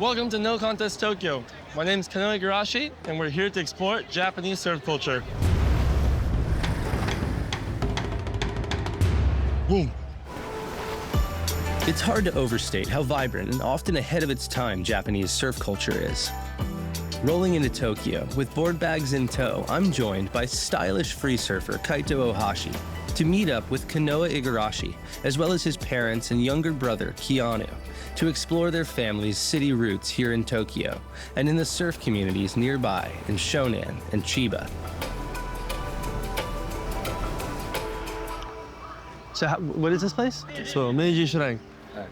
Welcome to No Contest Tokyo. My name is Kanoe Igarashi, and we're here to explore Japanese surf culture. Boom. It's hard to overstate how vibrant and often ahead of its time Japanese surf culture is. Rolling into Tokyo with board bags in tow, I'm joined by stylish free surfer Kaito Ohashi to meet up with Kanoe Igarashi, as well as his parents and younger brother Keanu, to explore their family's city roots here in Tokyo and in the surf communities nearby in Shonan and Chiba. So what is this place? So Meiji Shrine.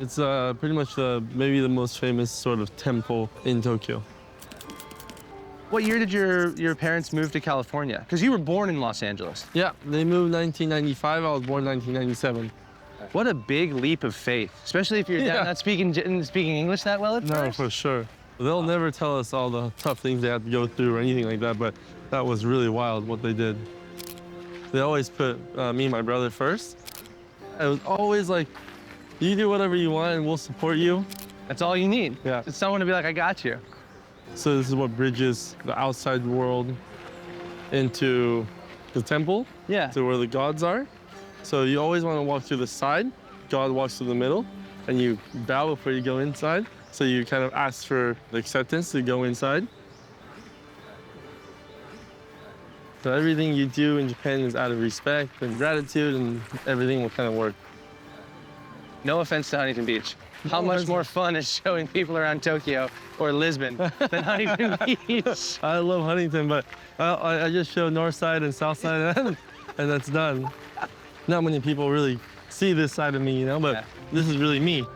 It's pretty much maybe the most famous sort of temple in Tokyo. What year did your parents move to California? Because you were born in Los Angeles. Yeah, they moved 1995. I was born 1997. What a big leap of faith, especially if you're not speaking English that well at first. No, for sure. They'll never tell us all the tough things they had to go through or anything like that, but that was really wild what they did. They always put me and my brother first. It was always like, you do whatever you want and we'll support you. That's all you need. Yeah. It's someone to be like, I got you. So this is what bridges the outside world into the temple, to where the gods are. So you always want to walk through the side. God walks through the middle, and you bow before you go inside. So you kind of ask for the acceptance to go inside. So everything you do in Japan is out of respect and gratitude, and everything will kind of work. No offense to Huntington Beach. How much more fun is showing people around Tokyo or Lisbon than Huntington Beach? I love Huntington, but I just show north side and south side, and that's done. Not many people really see this side of me, you know, but this is really me.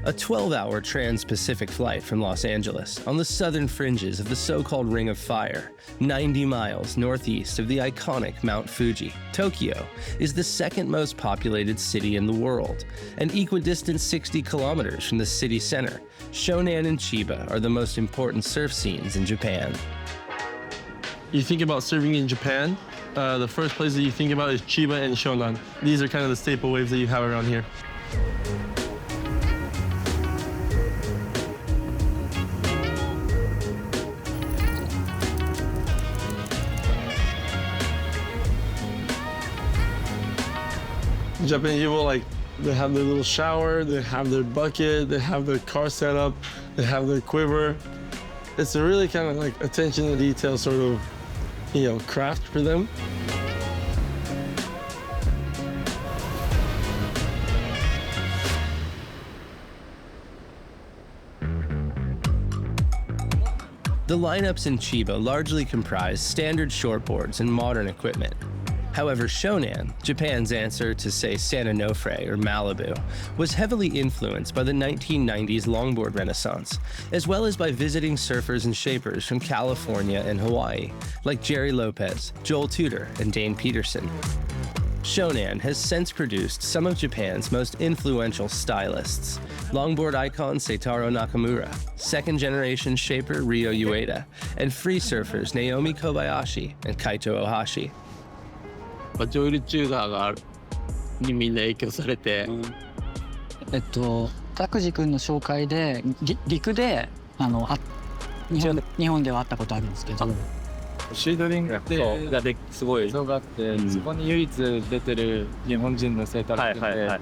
A 12-hour trans-Pacific flight from Los Angeles on the southern fringes of the so-called Ring of Fire, 90 miles northeast of the iconic Mount Fuji. Tokyo is the second most populated city in the world, and equidistant 60 kilometers from the city center. Shonan and Chiba are the most important surf scenes in Japan. You think about surfing in Japan, the first place that you think about is Chiba and Shonan. These are kind of the staple waves that you have around here. Japanese people, like, they have their little shower, they have their bucket, they have their car set up, they have their quiver. It's a really kind of like attention to detail sort of, you know, craft for them. The lineups in Chiba largely comprise standard shortboards and modern equipment. However, Shonan, Japan's answer to, say, Santa Onofre or Malibu, was heavily influenced by the 1990s longboard renaissance, as well as by visiting surfers and shapers from California and Hawaii, like Jerry Lopez, Joel Tudor, and Dane Peterson. Shonan has since produced some of Japan's most influential stylists, longboard icon Seitaro Nakamura, second-generation shaper Ryo Ueda, and free surfers Naomi Kobayashi and Kaito Ohashi. ジョイルチューダーがにみんな影響されて、拓司君の紹介で陸で日本では会ったことあるんですけど、シードリングってすごいがあって、そこに唯一出てる日本人のセーター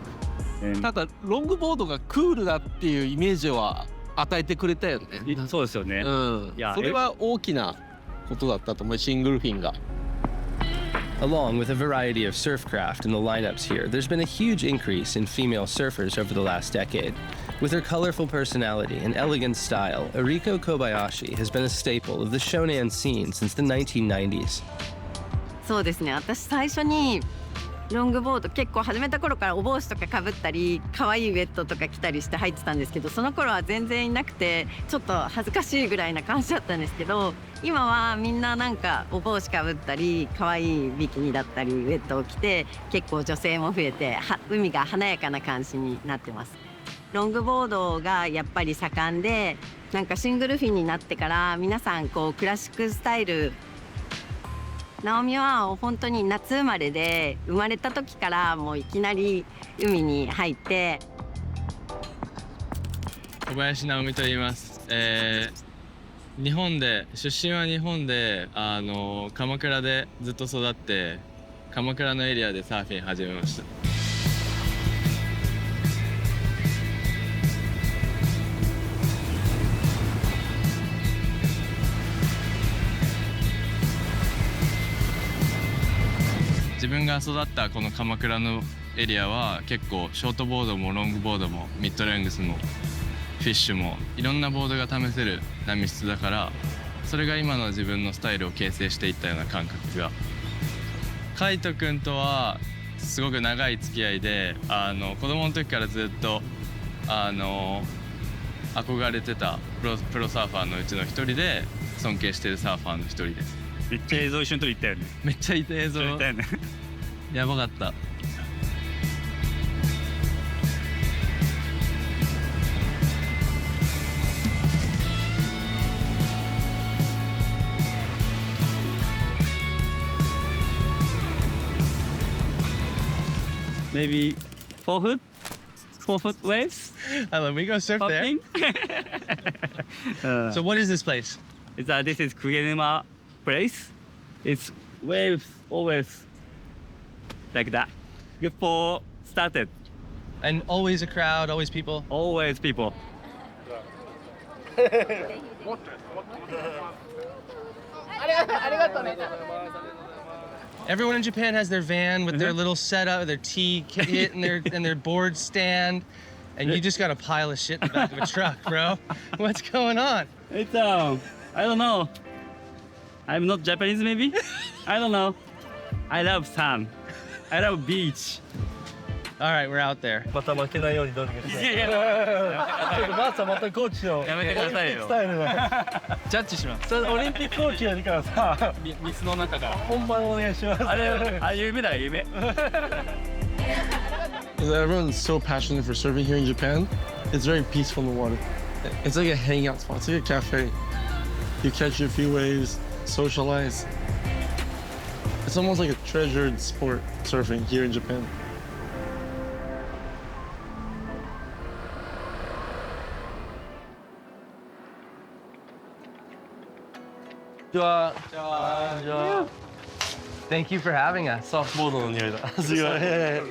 で、ただロングボードがクールだっていうイメージは与えてくれたよね。そうですよね。それは大きなことだったと思う、シングルフィンが。Along with a variety of surf craft in the lineups here, there's been a huge increase in female surfers over the last decade. With her colorful personality and elegant style, Eriko Kobayashi has been a staple of the Shonan scene since the 1990s. そうですね、私最初にロングボード結構始めた頃からお帽子とかかぶったり可愛いウェットとか着たりして入ってたんですけど、その頃は全然いなくてちょっと恥ずかしいぐらいな感じだったんですけど、今はみんななんかお帽子かぶったり可愛いビキニだったりウェットを着て結構女性も増えて海が華やかな感じになってます。ロングボードがやっぱり盛んで、なんかシングルフィンになってから皆さんこうクラシックスタイル、ナオミは本当に夏生まれで生まれた時からもういきなり海に入って小林直美と言います。日本で出身は日本で鎌倉でずっと育って鎌倉のエリアでサーフィン始めました。自分が育ったこの鎌倉のエリアは結構ショートボードもロングボードもミッドレングスもフィッシュもいろんなボードが試せる波質だからそれが今の自分のスタイルを形成していったような感覚が。海斗くんとはすごく長い付き合いで子供の時からずっと憧れてたプロサーファーのうちの一人で尊敬してるサーファーの一人です。めっちゃ映像一緒に撮り行ったよね。めっちゃいた映像撮りたよね。やばかった。Maybe 4 foot waves. We go surf there. So what is this place? This is Kugenuma place. It's waves always like that. Before started, And always a crowd, always people. always people. Everyone in Japan has their van with their little setup, their tea kit, and their board stand, and you just got a pile of shit in the back of a truck, bro. What's going on? It's I don't know. I'm not Japanese maybe. I don't know. I love sun. I love beach. All right, we're out there. また負けないようにどうにかして。いやいや、ちょっとまたコーチのやめてくださいよスタイルが。ジャッジします。それオリンピックコーチやるからさ、水の中から。本番お願いします。あれ夢だよ夢。Everyone's so passionate for surfing here in Japan. It's very peaceful in the water. It's like a hangout spot. It's like a cafe. You catch a few waves, socialize. It's almost like a treasured sport, surfing here in Japan. Thank you for having us. サーフボードの匂いだ。すごい。A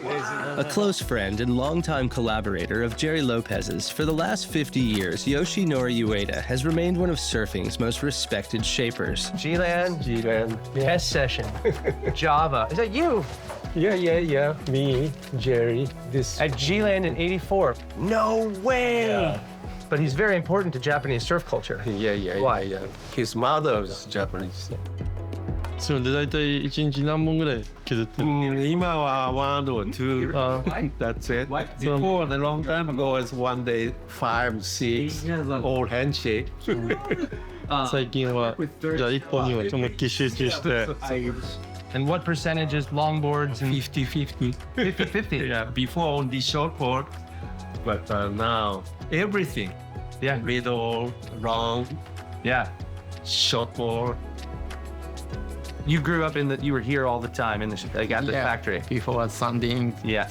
close friend and longtime collaborator of Jerry Lopez's, for the last 50 years, Yoshinori Ueda has remained one of surfing's most respected shapers. G-Land, Test Session, Java. Is that you? Yeah. Me, Jerry, this. At G-Land in '84. No way! Yeah. But he's very important to Japanese surf culture. Why? His mother is Japanese. そうで大体1日何本ぐらい削ってる？今は1 or 2. That's it. Before, a long time ago, it's one day 5, 6. All handshake. 最近はじゃあ1本には思いっきり集中して。And what percentage is longboards and 50-50. 50-50? Yeah, before only shortboard, but now everything. Yeah. Middle, long, Yeah. shortboard. You grew up you were here all the time at the factory. Before sanding, Yeah.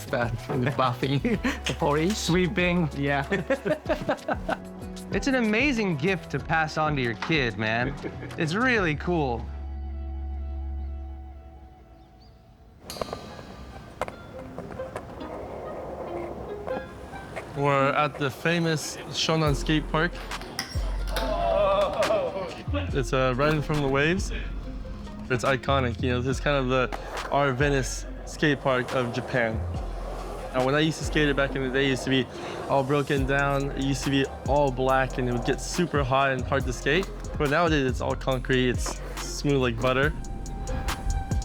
buffing, polish. Sweeping. Yeah. It's an amazing gift to pass on to your kid, man. It's really cool. We're at the famous Shonan Skate Park. It's right in front of the waves. It's iconic, you know, this is kind of our Venice skate park of Japan. And when I used to skate it back in the day, it used to be all broken down. It used to be all black and it would get super hot and hard to skate. But nowadays it's all concrete, it's smooth like butter.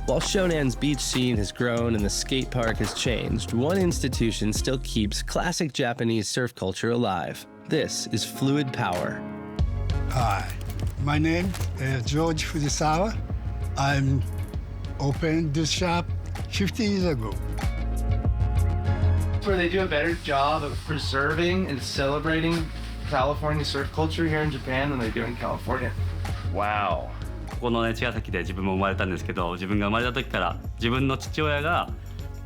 While Shonan's beach scene has grown and the skate park has changed, one institution still keeps classic Japanese surf culture alive. This is Fluid Power. Hi, my name is George Fujisawa. I'm opened this shop 15 years ago. Where they do a better job of preserving and celebrating California surf culture here in Japan than they do in California. Wow. ここのね、茅ヶ崎で自分も生まれたんですけど、自分が生まれた時から自分の父親が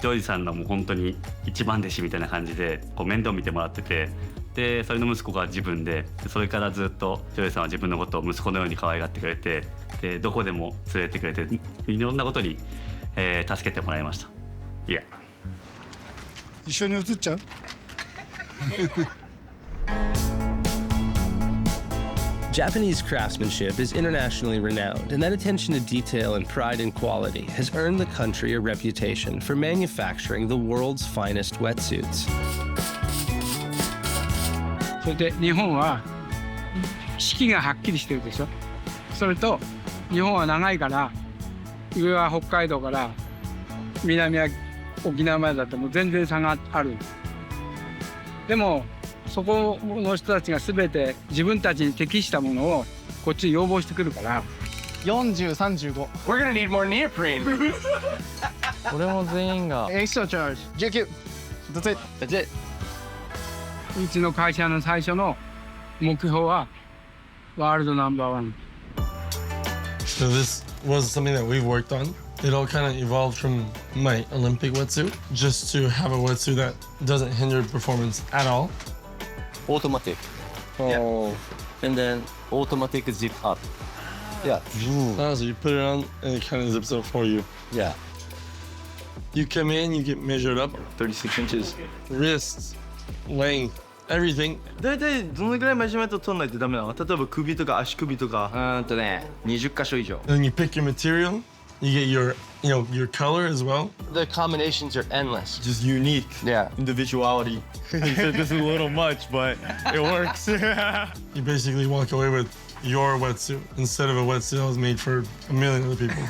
ジョージさんのもう本当に一番弟子みたいな感じでこう面倒見てもらってて、でそれの息子が自分で、それからずっとジョエさんは自分のことを息子のように可愛がってくれて、でどこでも連れてくれて、いろんなことに、助けてもらいました。いや。一緒に写っちゃうJapanese craftsmanship is internationally renowned, and that attention to detail and pride in quality has earned the country a reputation for manufacturing the world's finest wetsuits. それで日本は四季がはっきりしてるでしょ。それと日本は長いから上は北海道から南は沖縄までだともう全然差がある。でもそこの人たちが全て自分たちに適したものをこっちに要望してくるから40、35 We're gonna need more neoprene. 俺も全員が Extra charge. 19. That's it. That's it. うちの会社の最初の目標はワールドナンバーワン。 So this was something that we've worked on. It all kind of evolved from my Olympic wetsuit, just to have a wetsuit that doesn't hinder performance at all. Automatic. Oh. And then automatic zip up. Yeah. Oh, so you put it on and it kind of zips up for you. Yeah. You come in, you get measured up. 36 inches. Wrists, length, everything. だいたいどのぐらいメジャーメント取らないとダメなの？例えば首とか足首とか。20箇所以上。 And then you pick your material. You get your, your color as well. The combinations are endless. Just unique. Yeah. Individuality. He said this is a little much, but it works. You basically walk away with your wetsuit instead of a wetsuit that was made for a million other people.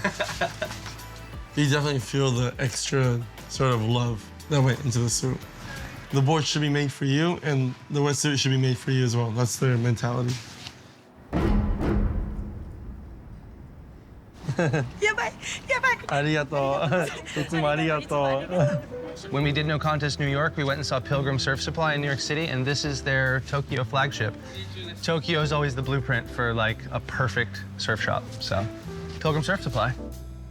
You definitely feel the extra sort of love that went into the suit. The board should be made for you, and the wetsuit should be made for you as well. That's their mentality. When we did No Contest New York, we went and saw Pilgrim Surf Supply in New York City, and this is their Tokyo flagship. Tokyo is always the blueprint for like a perfect surf shop, so Pilgrim Surf Supply.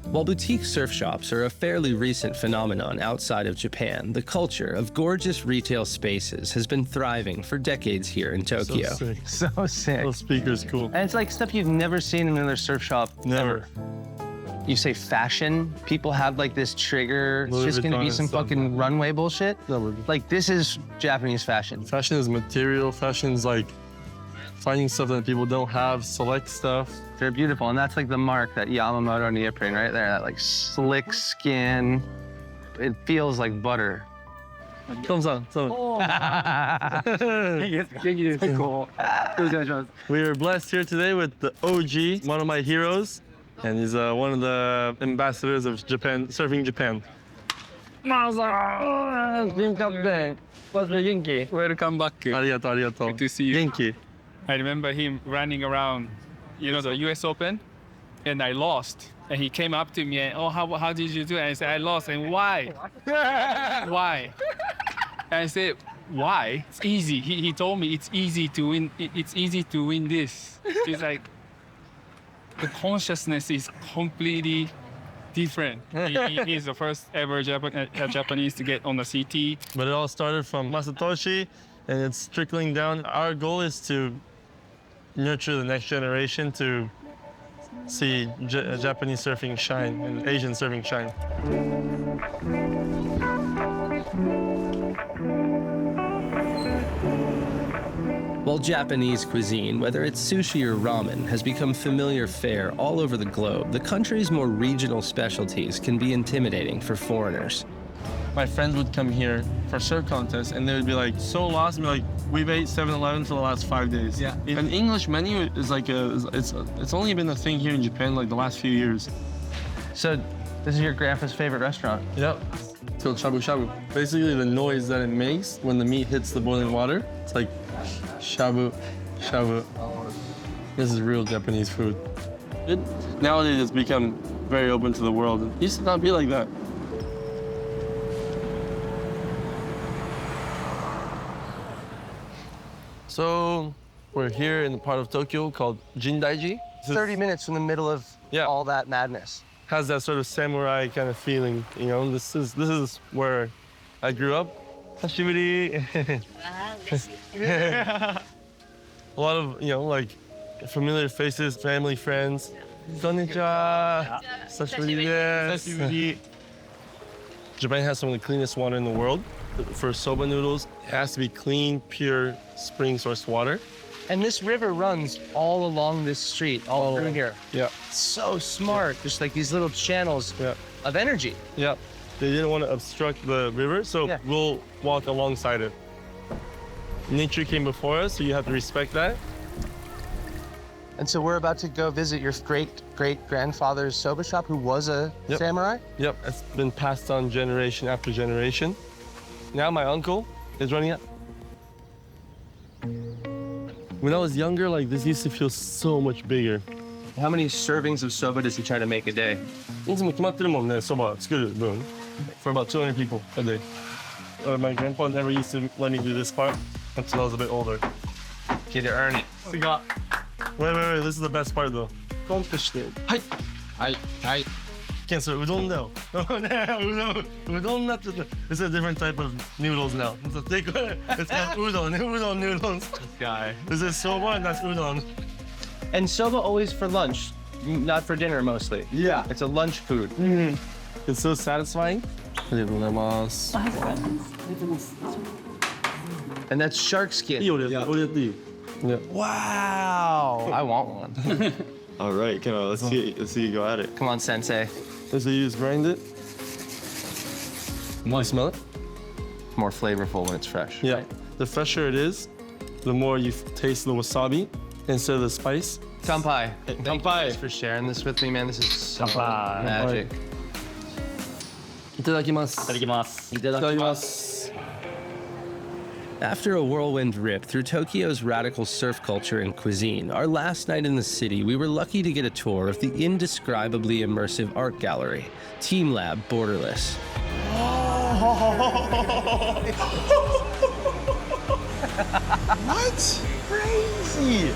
While boutique surf shops are a fairly recent phenomenon outside of Japan, the culture of gorgeous retail spaces has been thriving for decades here in Tokyo. So sick. So sick. Those speakers cool. And it's like stuff you've never seen in another surf shop. Never. You say fashion, people have like this trigger. It's Louis just gonna Vuitton be and some stuff. fucking runway bullshit. Never. Like this is Japanese fashion. Fashion is material. Fashion is like finding stuff that people don't have, select stuff. They're beautiful, and that's like the mark, that Yamamoto neoprene right there, that like slick skin. It feels like butter. Thumbs up. We are blessed here today with the OG, one of my heroes, and he's one of the ambassadors of Japan, Surfing Japan. Welcome back. Arigato. Good to see you. Genki. I remember him running around, the US Open, and I lost. And he came up to me and, how did you do it? And I said, I lost. And why? Why? And I said, why? It's easy. He told me it's easy to win. It's easy to win this. It's like the consciousness is completely different. He's the first ever Japanese to get on the CT. But it all started from Masatoshi, and it's trickling down. Our goal is to nurture the next generation to see Japanese surfing shine and Asian surfing shine. While Japanese cuisine, whether it's sushi or ramen, has become familiar fare all over the globe, the country's more regional specialties can be intimidating for foreigners. My friends would come here for surf contests, and they would be like so lost and be like, we've ate 7-Eleven for the last 5 days. Yeah. An English menu is like it's only been a thing here in Japan like the last few years. So this is your grandpa's favorite restaurant? Yep. It's called shabu shabu. Basically the noise that it makes when the meat hits the boiling water, it's like shabu shabu. This is real Japanese food. Nowadays it's become very open to the world. It used to not be like that. So we're here in the part of Tokyo called Jindaiji. 30 minutes from the middle of all that madness. Has that sort of samurai kind of feeling, This is where I grew up. Hashiburi. A lot of, like familiar faces, family, friends. Konnichiwa. Japan has some of the cleanest water in the world. For soba noodles, it has to be clean, pure spring source water. And this river runs all along this street, all through here. Yeah. So smart, just like these little channels of energy. Yeah. They didn't want to obstruct the river, so we'll walk alongside it. Nature came before us, so you have to respect that. And so we're about to go visit your great-great-grandfather's soba shop, who was a samurai? Yep, it's been passed on generation after generation. Now my uncle is running it. When I was younger, this used to feel so much bigger. How many servings of soba does he try to make a day? いつも決まってるもんね、soba作る分 for about 200 people a day. My grandpa never used to let me do this part until I was a bit older. Get to earn it. Wait, this is the best part though. Can't say udon now. Udon not just, it's a different type of noodles now. It's not udon noodles. This guy. This is soba and that's udon. And soba always for lunch, not for dinner mostly. Yeah. It's a lunch food. Mm-hmm. It's so satisfying. And that's shark skin. Yeah. Wow. I want one. All right, come on, let's see you go at it. Come on, sensei. So you just grind it. You smell it? More flavorful when it's fresh. Yeah. Right? The fresher it is, the more you taste the wasabi instead of the spice. Kanpai. Kanpai. Thanks for sharing this with me, man. This is so magic. Itadakimasu. After a whirlwind rip through Tokyo's radical surf culture and cuisine, our last night in the city, we were lucky to get a tour of the indescribably immersive art gallery, Team Lab Borderless. What? Crazy!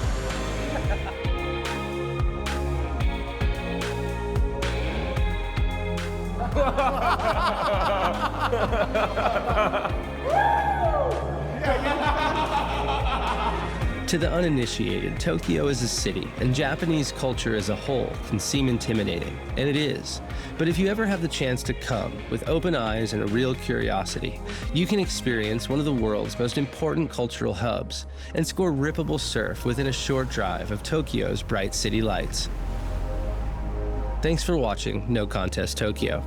To the uninitiated, Tokyo as a city and Japanese culture as a whole can seem intimidating, and it is. But if you ever have the chance to come with open eyes and a real curiosity, you can experience one of the world's most important cultural hubs and score rippable surf within a short drive of Tokyo's bright city lights. Thanks for watching No Contest Tokyo.